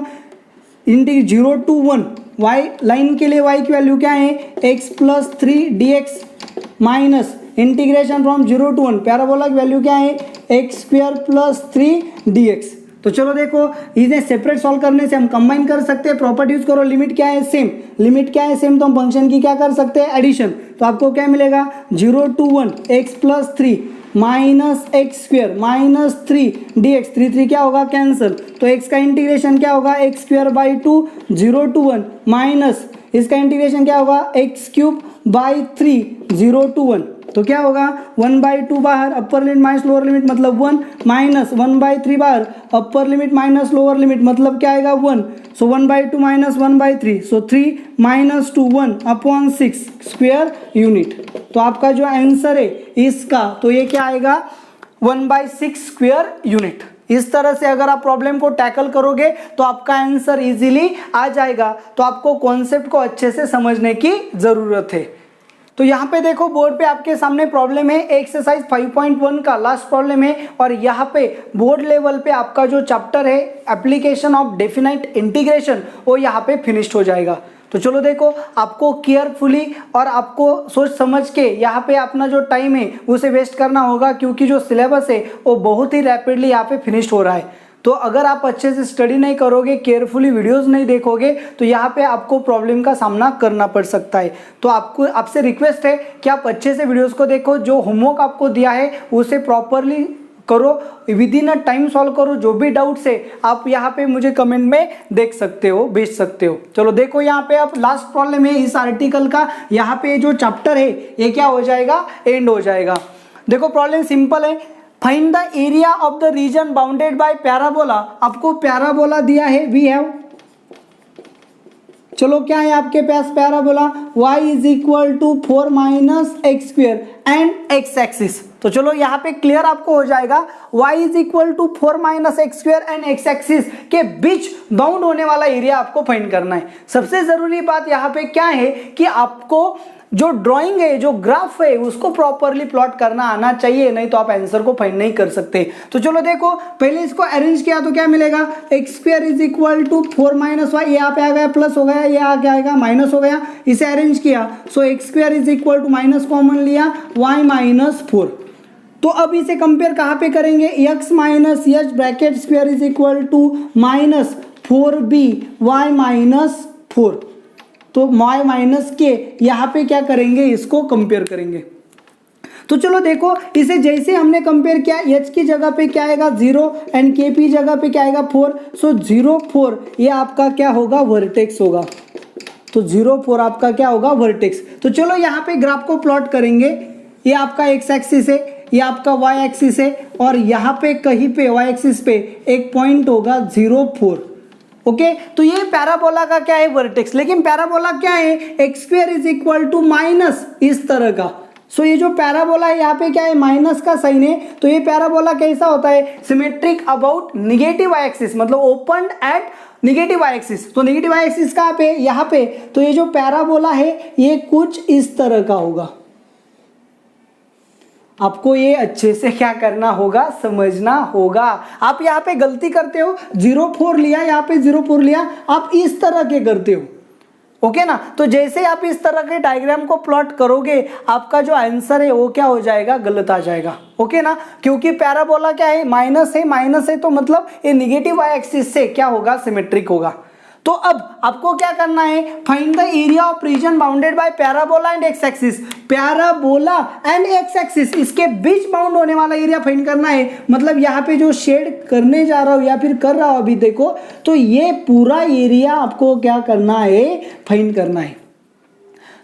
0 to 1 y लाइन के लिए y की वैल्यू क्या है, x plus 3 dx minus integration from 0 to 1, parabola की वैल्यू क्या है x² + 3dx। तो चलो देखो इन्हें सेपरेट सॉल्व करने से हम कंबाइन कर सकते हैं, प्रॉपर्टी यूज करो, लिमिट क्या है सेम, लिमिट क्या है सेम, तो हम फंक्शन की क्या कर सकते हैं एडिशन। तो आपको क्या मिलेगा 0 to 1 x + 3 minus x² minus 3dx, 3 क्या होगा कैंसिल, तो x का इंटीग्रेशन क्या होगा x²/2 0 to 1 माइनस इसका इंटीग्रेशन क्या होगा x³/3 0 to 1, तो क्या होगा 1/2 बाहर, अपर लिमिट माइनस लोअर लिमिट मतलब 1 माइनस 1/3 बाहर, अपर लिमिट माइनस लोअर लिमिट मतलब क्या आएगा 1, सो 1/2 माइनस 1/3, सो 3 - 2 1/6 स्क्वायर यूनिट। तो आपका जो आंसर है इसका तो ये क्या आएगा 1/6 स्क्वायर यूनिट। इस तरह से अगर आप प्रॉब्लम को टैकल करोगे तो आपका आंसर इजीली आ जाएगा। तो आपको कॉन्सेप्ट को अच्छे से समझने की जरूरत है। तो यहाँ पे देखो बोर्ड पे आपके सामने प्रॉब्लम है एक्सरसाइज 5.1 का लास्ट प्रॉब्लम है, और यहाँ पे बोर्ड लेवल पे आपका जो चैप्टर है एप्लीकेशन ऑफ डेफिनाइट इंटीग्रेशन वो यहाँ पे फिनिश्ड हो जाएगा। तो चलो देखो आपको केयरफुली और आपको सोच समझ के यहाँ पे अपना जो टाइम है उसे वेस्ट करना होगा, क्योंकि जो सिलेबस है वो बहुत ही रैपिडली यहाँ पे फिनिश्ड हो रहा है। तो अगर आप अच्छे से स्टडी नहीं करोगे, केयरफुली वीडियोस नहीं देखोगे, तो यहाँ पे आपको प्रॉब्लम का सामना करना पड़ सकता है। तो आपसे रिक्वेस्ट है कि आप अच्छे से वीडियोस को देखो, जो होमवर्क आपको दिया है उसे प्रॉपरली करो, with in a time solve करो। जो भी डाउट्स है आप यहाँ पे मुझे कमेंट में देख सकते हो, भेज सकते हो। चलो देखो यहाँ पे अब लास्ट प्रॉब्लम है इस आर्टिकल का, यहाँ पे जो चैप्टर है ये क्या हो जाएगा एंड हो जाएगा। देखो प्रॉब्लम सिंपल है, find the area of the region bounded by parabola. आपको पैराबोला दिया है, वी हैव, चलो क्या है आपके पास parabola y = 4 - x² and x axis. तो चलो यहाँ पे क्लियर आपको हो जाएगा y = 4 - x² and x axis के बीच बाउंड होने वाला एरिया आपको फाइंड करना है। सबसे जरूरी बात यहाँ पे क्या है कि आपको जो ड्राइंग है, जो ग्राफ है, उसको प्रॉपरली प्लॉट करना आना चाहिए, नहीं तो आप आंसर को फाइंड नहीं कर सकते। तो चलो देखो पहले इसको अरेंज किया तो क्या मिलेगा x² = 4 - y, यहाँ पे आ गया प्लस हो गया, ये आगे आएगा माइनस हो गया, इसे अरेंज किया, सो x² = माइनस कॉमन लिया y - 4। तो अब इसे कंपेयर कहाँ पे करेंगे x - h bracket square = -4b y - 4, तो y - k यहाँ पे क्या करेंगे इसको कंपेयर करेंगे। तो चलो देखो इसे जैसे हमने कंपेयर किया, h की जगह पे क्या आएगा 0 एंड k की जगह पे क्या आएगा 4, सो 0 4 ये आपका क्या होगा वर्टेक्स होगा। तो 0 4 आपका क्या होगा वर्टेक्स। तो चलो यहाँ पे ग्राफ को प्लॉट करेंगे, ये आपका x एक्सिस है, ये आपका y एक्सिस है, और यहाँ पे कहीं पे y एक्सिस पे एक पॉइंट होगा 0 4। ओके तो ये पैराबोला का क्या है वर्टेक्स, लेकिन पैराबोला क्या है x² = माइनस इस तरह का। सो ये जो पैराबोला है यहाँ पे क्या है माइनस का साइन है, तो ये पैराबोला कैसा होता है symmetric about negative y axis, मतलब open at negative y axis. तो निगेटिव y एक्सिस कहाँ पे यहाँ पे, तो ये जो पैराबोला है ये कुछ इस तरह का होगा। आपको ये अच्छे से क्या करना होगा समझना होगा। आप यहाँ पे गलती करते हो, 0 4 लिया, यहाँ पे 0 4 लिया, आप इस तरह के करते हो, ओके ना। तो जैसे आप इस तरह के डायग्राम को प्लॉट करोगे आपका जो आंसर है वो क्या हो जाएगा गलत आ जाएगा, ओके ना, क्योंकि पैराबोला क्या है माइनस है, तो मतलब ये निगेटिव y एक्सिस से क्या होगा सिमेट्रिक होगा। तो अब आपको क्या करना है find the area of region bounded by parabola and x axis. Parabola and x axis इसके बीच बाउंड होने वाला एरिया फाइंड करना है, मतलब यहाँ पे जो शेड करने जा रहा हूँ या फिर कर रहा हूँ अभी देखो, तो ये पूरा एरिया आपको क्या करना है फाइंड करना है।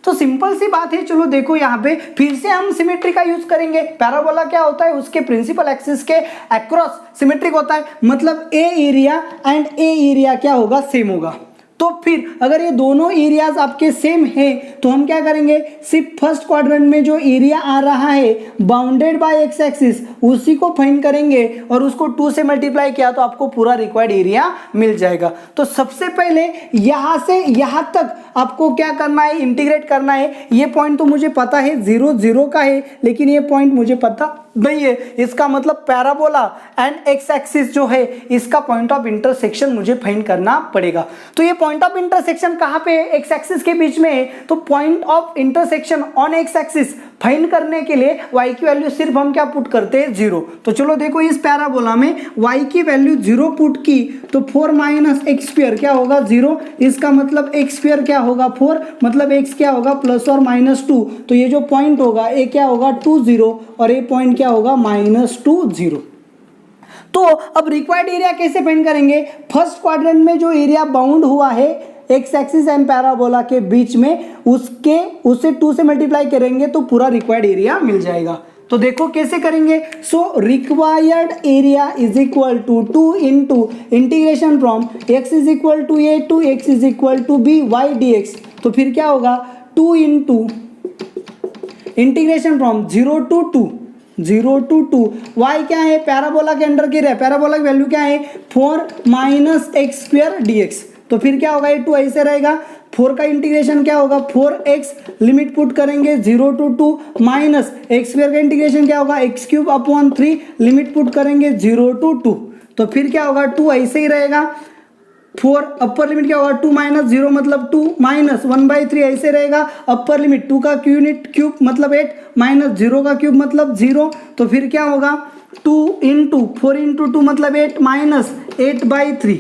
तो सिंपल सी बात है, चलो देखो यहाँ पे फिर से हम सिमेट्री का यूज करेंगे। पैराबोला क्या होता है उसके प्रिंसिपल एक्सिस के अक्रॉस सिमेट्रिक होता है, मतलब ए एरिया एंड ए एरिया क्या होगा सेम होगा। तो फिर अगर ये दोनों एरियाज आपके सेम है तो हम क्या करेंगे सिर्फ फर्स्ट क्वाड्रेंट में जो एरिया आ रहा है बाउंडेड बाय एक्स एक्सिस उसी को फाइंड करेंगे, और उसको 2 से मल्टीप्लाई किया तो आपको पूरा रिक्वायर्ड एरिया मिल जाएगा। तो सबसे पहले यहाँ से यहाँ तक आपको क्या करना है इंटीग्रेट करना है। ये पॉइंट तो मुझे पता है 0 0 का है, लेकिन ये पॉइंट मुझे पता नहीं है, इसका मतलब पैराबोला एंड एक्स एक्सिस जो है इसका पॉइंट ऑफ इंटरसेक्शन मुझे फाइंड करना पड़ेगा। तो ये पॉइंट ऑफ इंटरसेक्शन कहाँ पे है एक्स एक्सिस के बीच में है, तो point of intersection on x axis find करने के लिए y की वैल्यू सिर्फ हम क्या पुट करते हैं 0। तो चलो देखो इस पैराबोला में y की वैल्यू 0 पुट की तो 4 माइनस एक्स स्क्वायर क्या होगा 0, इसका मतलब एक्स स्क्वायर क्या होगा 4, मतलब x क्या होगा प्लस और माइनस 2। तो ये जो पॉइंट होगा ये क्या होगा 2 0 और ये पॉइंट क्या होगा -2 0। तो अब रिक्वायर्ड एरिया कैसे फाइंड करेंगे, फर्स्ट क्वाड्रेंट में जो एरिया बाउंड हुआ है एक्स एक्सिस एंड पैराबोला के बीच में उसे 2 से मल्टीप्लाई करेंगे तो पूरा रिक्वायर्ड एरिया मिल जाएगा। तो देखो कैसे करेंगे, so required area is equal to 2 into integration from x is equal to a to x is equal to b y d x. तो फिर क्या होगा 2 into integration from 0 to 2 y क्या है पैराबोला के अंडर गिर है, पैराबोला की वैल्यू क्या है 4 माइनस एक्स स्क्वायर dx। तो फिर क्या होगा ये 2 ऐसे रहेगा, 4 का इंटीग्रेशन क्या होगा 4x, लिमिट पुट करेंगे 0 to 2 माइनस एक्स स्क्वायर का इंटीग्रेशन क्या होगा x cube upon 3, limit put करेंगे 0 to 2। तो फिर क्या होगा 2 ऐसे ही रहेगा, 4 अपर लिमिट क्या होगा 2 माइनस 0 मतलब 2 माइनस 1/3 ऐसे रहेगा, अपर लिमिट 2 का यूनिट क्यूब मतलब 8 माइनस 0 का क्यूब मतलब 0। तो फिर क्या होगा 2 इंटू 4 इंटू 2 मतलब 8 माइनस 8/3।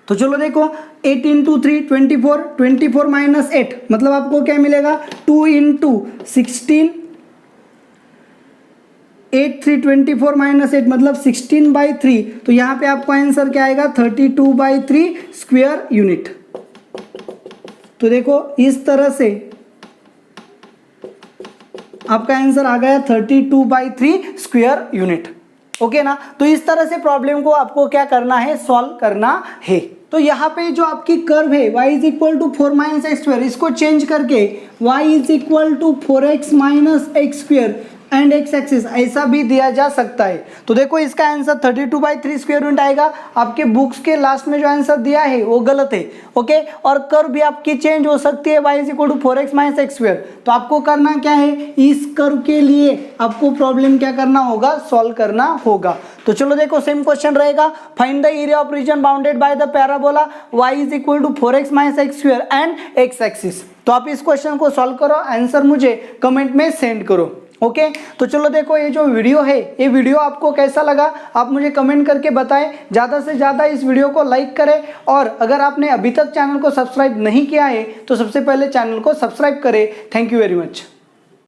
तो चलो देखो 8 इंटू 3 24 माइनस 8 मतलब आपको क्या मिलेगा 2 इंटू 16 8 3 24 माइनस 8 मतलब 16/3। तो यहाँ पे आपको आंसर क्या आएगा 32/3 स्क्वायर यूनिट। तो देखो इस तरह से आपका आंसर आ गया 32/3 स्क्वायर यूनिट। ओके ना, तो इस तरह से प्रॉब्लम को आपको क्या करना है सॉल्व करना है। तो यहाँ पे जो आपकी कर्व है y is equal to 4 minus x square, इसको चेंज करके y is equal to 4x minus x square and x axis ऐसा भी दिया जा सकता है। तो देखो इसका आंसर 32/3 स्क्वायर यूनिट आएगा। आपके बुक्स के लास्ट में जो आंसर दिया है वो गलत है। ओके, और कर्व भी आपकी चेंज हो सकती है y is equal to 4x minus x square. तो आपको करना क्या है, इस कर्व के लिए आपको प्रॉब्लम क्या करना होगा सॉल्व करना होगा। तो चलो देखो सेम क्वेश्चन रहेगा, find the area of region bounded by the parabola y is equal to 4x minus x square and x axis. तो आप इस क्वेश्चन को सॉल्व करो, आंसर मुझे कमेंट में सेंड करो। ओके, तो चलो देखो ये जो वीडियो है ये वीडियो आपको कैसा लगा आप मुझे कमेंट करके बताएं। ज़्यादा से ज़्यादा इस वीडियो को लाइक करें और अगर आपने अभी तक चैनल को सब्सक्राइब नहीं किया है तो सबसे पहले चैनल को सब्सक्राइब करें। Thank you very much.